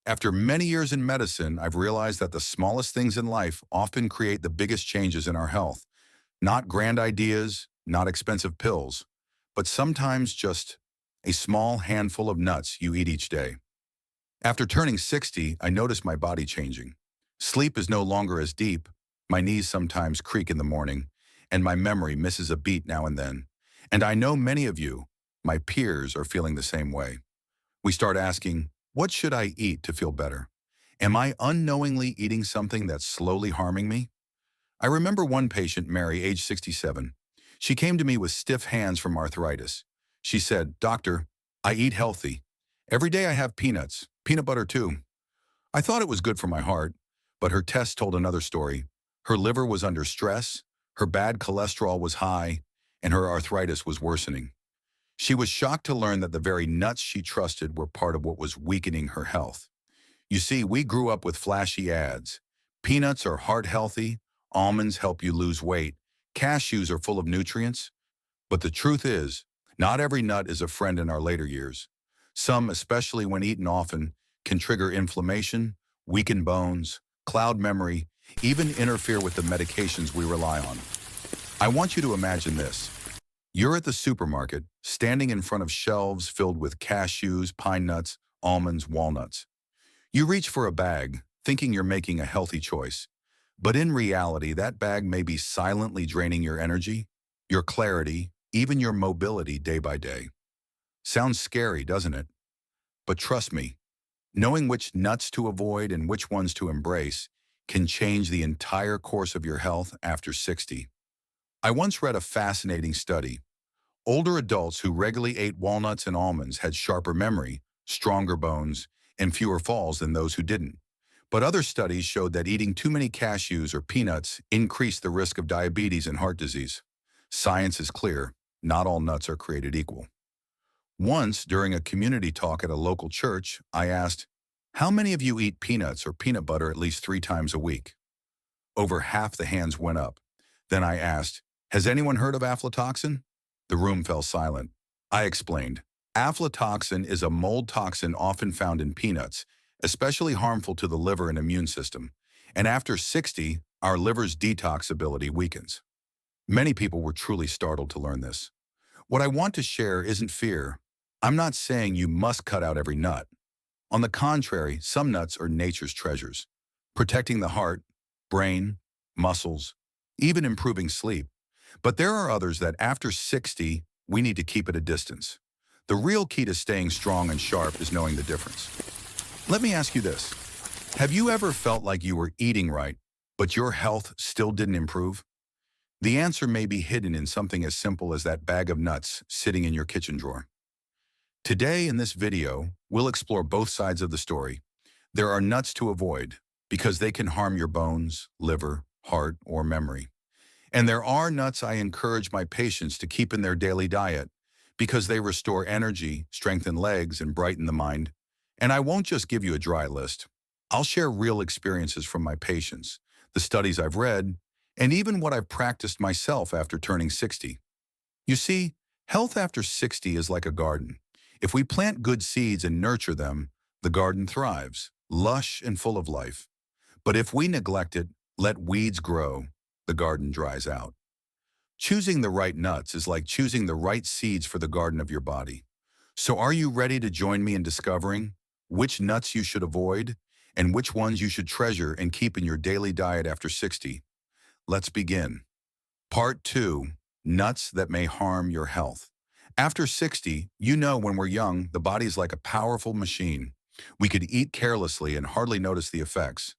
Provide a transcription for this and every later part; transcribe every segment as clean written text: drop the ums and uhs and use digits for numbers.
After many years in medicine, I've realized that the smallest things in life often create the biggest changes in our health. Not grand ideas, not expensive pills, but sometimes just a small handful of nuts you eat each day. After turning 60, I noticed my body changing. Sleep is no longer as deep, my knees sometimes creak in the morning, and my memory misses a beat now and then. And I know many of you, my peers, are feeling the same way. We start asking, what should I eat to feel better? Am I unknowingly eating something that's slowly harming me? I remember one patient, Mary, age 67. She came to me with stiff hands from arthritis. She said, "Doctor, I eat healthy. Every day I have peanuts, peanut butter too." I thought it was good for my heart, but her test told another story. Her liver was under stress, her bad cholesterol was high, and her arthritis was worsening. She was shocked to learn that the very nuts she trusted were part of what was weakening her health. You see, we grew up with flashy ads. Peanuts are heart healthy, almonds help you lose weight, cashews are full of nutrients. But the truth is, not every nut is a friend in our later years. Some, especially when eaten often, can trigger inflammation, weaken bones, cloud memory, even interfere with the medications we rely on. I want you to imagine this. You're at the supermarket, standing in front of shelves filled with cashews, pine nuts, almonds, walnuts. You reach for a bag, thinking you're making a healthy choice. But in reality, that bag may be silently draining your energy, your clarity, even your mobility day by day. Sounds scary, doesn't it? But trust me, knowing which nuts to avoid and which ones to embrace can change the entire course of your health after 60. I once read a fascinating study. Older adults who regularly ate walnuts and almonds had sharper memory, stronger bones, and fewer falls than those who didn't. But other studies showed that eating too many cashews or peanuts increased the risk of diabetes and heart disease. Science is clear, not all nuts are created equal. Once, during a community talk at a local church, I asked, "How many of you eat peanuts or peanut butter at least 3 times a week?" Over half the hands went up. Then I asked, "Has anyone heard of aflatoxin?" The room fell silent. I explained, aflatoxin is a mold toxin often found in peanuts, especially harmful to the liver and immune system. And after 60, our liver's detox ability weakens. Many people were truly startled to learn this. What I want to share isn't fear. I'm not saying you must cut out every nut. On the contrary, some nuts are nature's treasures, protecting the heart, brain, muscles, even improving sleep. But there are others that after 60, we need to keep at a distance. The real key to staying strong and sharp is knowing the difference. Let me ask you this. Have you ever felt like you were eating right, but your health still didn't improve? The answer may be hidden in something as simple as that bag of nuts sitting in your kitchen drawer. Today in this video, we'll explore both sides of the story. There are nuts to avoid because they can harm your bones, liver, heart, or memory. And there are nuts I encourage my patients to keep in their daily diet because they restore energy, strengthen legs, and brighten the mind. And I won't just give you a dry list. I'll share real experiences from my patients, the studies I've read, and even what I've practiced myself after turning 60. You see, health after 60 is like a garden. If we plant good seeds and nurture them, the garden thrives, lush and full of life. But if we neglect it, let weeds grow, the garden dries out. Choosing the right nuts is like choosing the right seeds for the garden of your body. So are you ready to join me in discovering which nuts you should avoid and which ones you should treasure and keep in your daily diet after 60? Let's begin. Part 2, Nuts that may harm your health. After 60, when we're young, the body's like a powerful machine. We could eat carelessly and hardly notice the effects.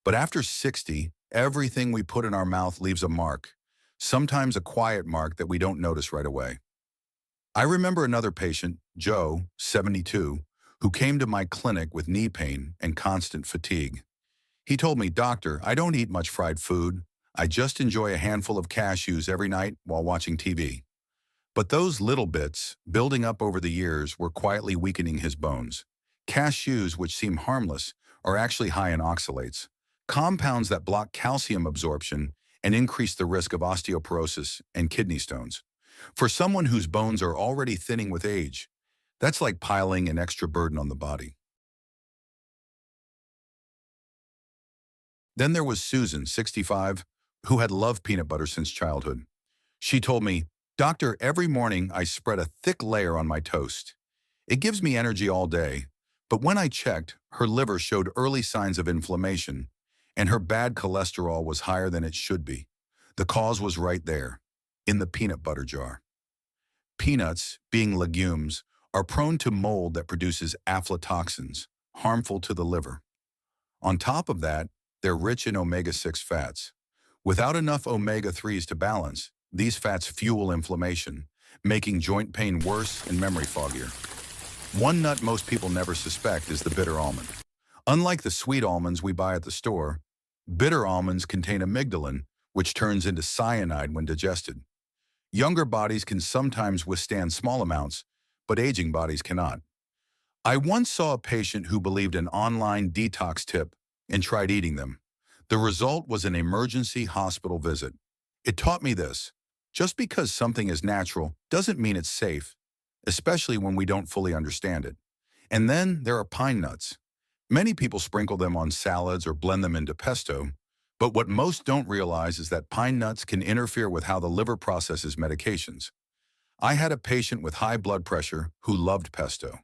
But after 60, everything we put in our mouth leaves a mark, sometimes a quiet mark that we don't notice right away. I remember another patient, Joe, 72, who came to my clinic with knee pain and constant fatigue. He told me, "Doctor, I don't eat much fried food. I just enjoy a handful of cashews every night while watching TV." But those little bits, building up over the years, were quietly weakening his bones. Cashews, which seem harmless, are actually high in oxalates, compounds that block calcium absorption and increase the risk of osteoporosis and kidney stones. For someone whose bones are already thinning with age, that's like piling an extra burden on the body. Then there was Susan, 65, who had loved peanut butter since childhood. She told me, "Doctor, every morning I spread a thick layer on my toast. It gives me energy all day." But when I checked, her liver showed early signs of inflammation, and her bad cholesterol was higher than it should be. The cause was right there, in the peanut butter jar. Peanuts, being legumes, are prone to mold that produces aflatoxins, harmful to the liver. On top of that, they're rich in omega-6 fats. Without enough omega-3s to balance, these fats fuel inflammation, making joint pain worse and memory foggier. One nut most people never suspect is the bitter almond. Unlike the sweet almonds we buy at the store, bitter almonds contain amygdalin, which turns into cyanide when digested. Younger bodies can sometimes withstand small amounts, but aging bodies cannot. I once saw a patient who believed an online detox tip and tried eating them. The result was an emergency hospital visit. It taught me this: just because something is natural doesn't mean it's safe, especially when we don't fully understand it. And then there are pine nuts. Many people sprinkle them on salads or blend them into pesto, but what most don't realize is that pine nuts can interfere with how the liver processes medications. I had a patient with high blood pressure who loved pesto.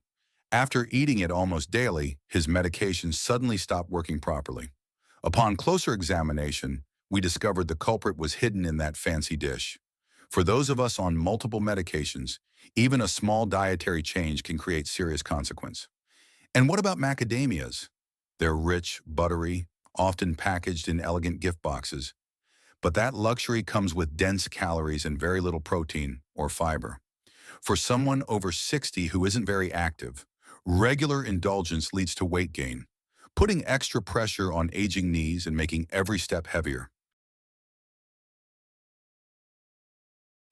After eating it almost daily, his medications suddenly stopped working properly. Upon closer examination, we discovered the culprit was hidden in that fancy dish. For those of us on multiple medications, even a small dietary change can create serious consequence. And what about macadamias? They're rich, buttery, often packaged in elegant gift boxes. But that luxury comes with dense calories and very little protein or fiber. For someone over 60 who isn't very active, regular indulgence leads to weight gain, putting extra pressure on aging knees and making every step heavier.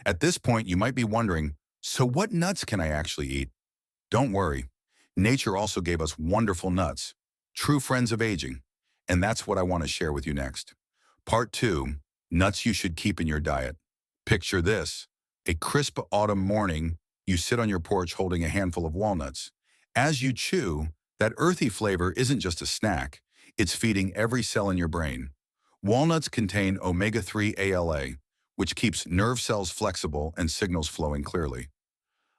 At this point, you might be wondering, so what nuts can I actually eat? Don't worry. Nature also gave us wonderful nuts, true friends of aging, and that's what I want to share with you next. Part 2, nuts you should keep in your diet. Picture this: a crisp autumn morning, you sit on your porch holding a handful of walnuts. As you chew, that earthy flavor isn't just a snack, it's feeding every cell in your brain. Walnuts contain omega-3 ALA, which keeps nerve cells flexible and signals flowing clearly.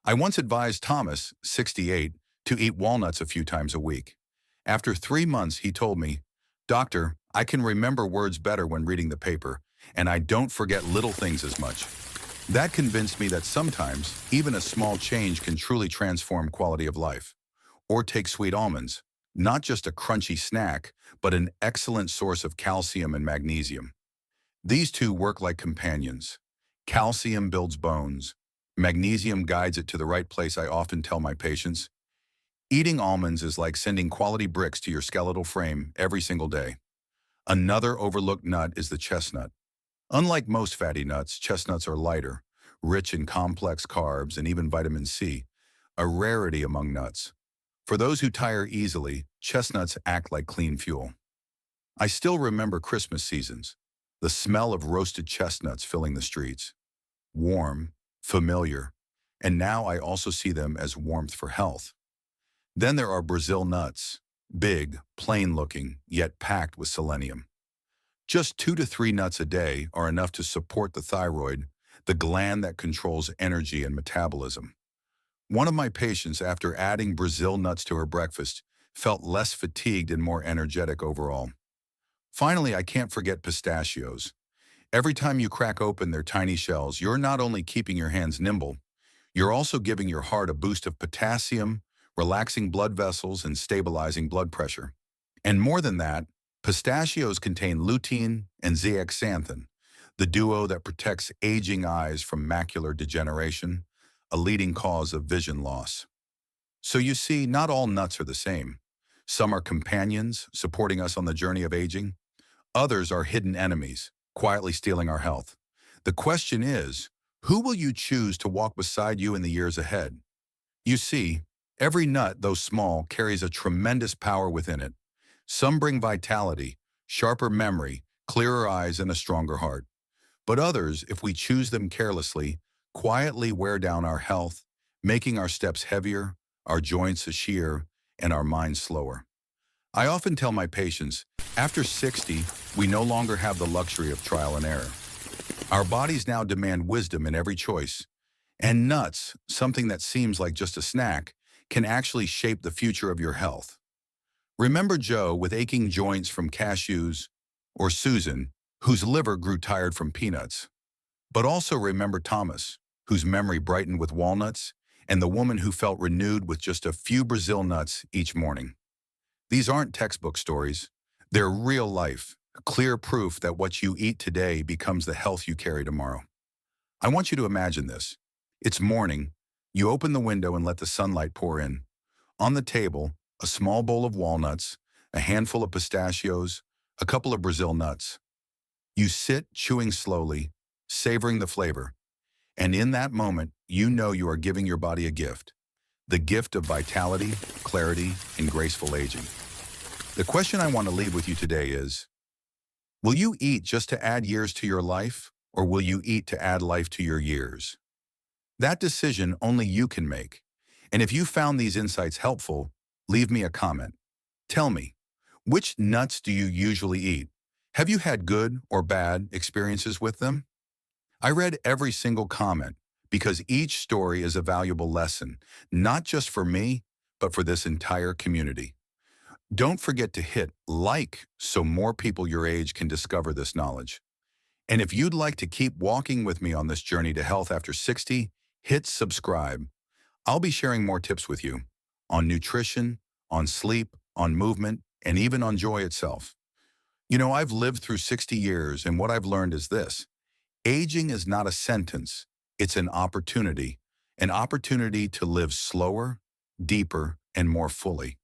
I once advised Thomas, 68, to eat walnuts a few times a week. After 3 months, he told me, "Doctor, I can remember words better when reading the paper, and I don't forget little things as much." That convinced me that sometimes, even a small change can truly transform quality of life. Or take sweet almonds, not just a crunchy snack, but an excellent source of calcium and magnesium. These two work like companions. Calcium builds bones. Magnesium guides it to the right place. I often tell my patients, eating almonds is like sending quality bricks to your skeletal frame every single day. Another overlooked nut is the chestnut. Unlike most fatty nuts, chestnuts are lighter, rich in complex carbs and even vitamin C, a rarity among nuts. For those who tire easily, chestnuts act like clean fuel. I still remember Christmas seasons, the smell of roasted chestnuts filling the streets. Warm, familiar, and now I also see them as warmth for health. Then there are Brazil nuts, big, plain-looking, yet packed with selenium. Just 2 to 3 nuts a day are enough to support the thyroid, the gland that controls energy and metabolism. One of my patients, after adding Brazil nuts to her breakfast, felt less fatigued and more energetic overall. Finally, I can't forget pistachios. Every time you crack open their tiny shells, you're not only keeping your hands nimble, you're also giving your heart a boost of potassium, relaxing blood vessels and stabilizing blood pressure. And more than that, pistachios contain lutein and zeaxanthin, the duo that protects aging eyes from macular degeneration, a leading cause of vision loss. So you see, not all nuts are the same. Some are companions, supporting us on the journey of aging. Others are hidden enemies, quietly stealing our health. The question is, who will you choose to walk beside you in the years ahead? You see, every nut, though small, carries a tremendous power within it. Some bring vitality, sharper memory, clearer eyes, and a stronger heart. But others, if we choose them carelessly, quietly wear down our health, making our steps heavier, our joints sheer, and our minds slower. I often tell my patients, after 60, we no longer have the luxury of trial and error. Our bodies now demand wisdom in every choice. And nuts, something that seems like just a snack, can actually shape the future of your health. Remember Joe with aching joints from cashews, or Susan, whose liver grew tired from peanuts. But also remember Thomas, whose memory brightened with walnuts, and the woman who felt renewed with just a few Brazil nuts each morning. These aren't textbook stories. They're real life, clear proof that what you eat today becomes the health you carry tomorrow. I want you to imagine this. It's morning. You open the window and let the sunlight pour in. On the table, a small bowl of walnuts, a handful of pistachios, a couple of Brazil nuts. You sit, chewing slowly, savoring the flavor. And in that moment, you know you are giving your body a gift. The gift of vitality, clarity, and graceful aging. The question I want to leave with you today is, will you eat just to add years to your life, or will you eat to add life to your years? That decision only you can make. And if you found these insights helpful, leave me a comment. Tell me, which nuts do you usually eat? Have you had good or bad experiences with them? I read every single comment because each story is a valuable lesson, not just for me, but for this entire community. Don't forget to hit like so more people your age can discover this knowledge. And if you'd like to keep walking with me on this journey to health after 60, hit subscribe. I'll be sharing more tips with you on nutrition, on sleep, on movement, and even on joy itself. You know, I've lived through 60 years, and what I've learned is this. Aging is not a sentence, it's an opportunity to live slower, deeper, and more fully.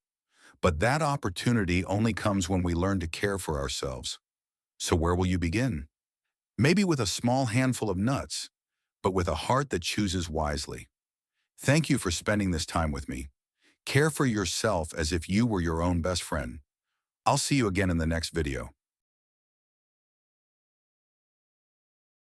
But that opportunity only comes when we learn to care for ourselves. So where will you begin? Maybe with a small handful of nuts, but with a heart that chooses wisely. Thank you for spending this time with me. Care for yourself as if you were your own best friend. I'll see you again in the next video.